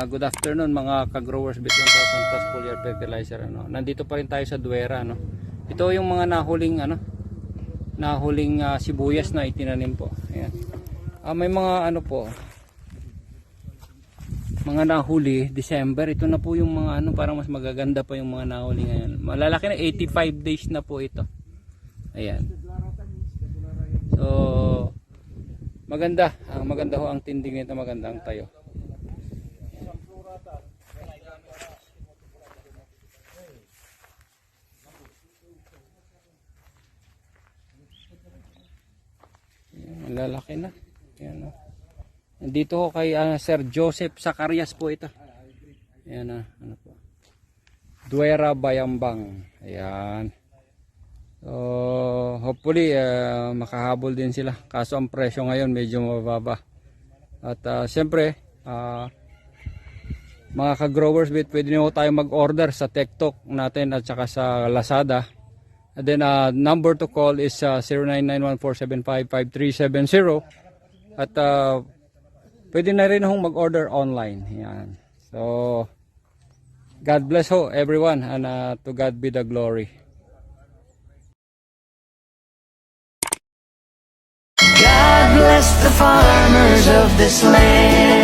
good afternoon mga ka-growers bit 1000 plus foliar fertilizer Nandito pa rin tayo sa Duwera Ito yung mga nahuling sibuyas na itinanim po. Ayan. May mga mga nahuli December. Ito na po yung mga parang mas magaganda pa yung mga nahuli ngayon. Malalaki na 85 days na po ito. Ayan. So maganda ho ang tinding nito, maganda ang tayo. Lalaki na. Ayan, Nandito ko kay Sir Joseph Zacarias po ito. Ayan po. Duwera Bayambang. Ayan. So, hopefully makahabol din sila. Kaso ang presyo ngayon medyo mababa. At siyempre, mga ka-growers bit, pwede nyo tayo mag-order sa TikTok natin at saka sa Lazada. And then number to call is 0991-475-5370 at pwede na rin hong mag-order online. Yan. So God bless ho everyone and to God be the glory. God bless the farmers of this land.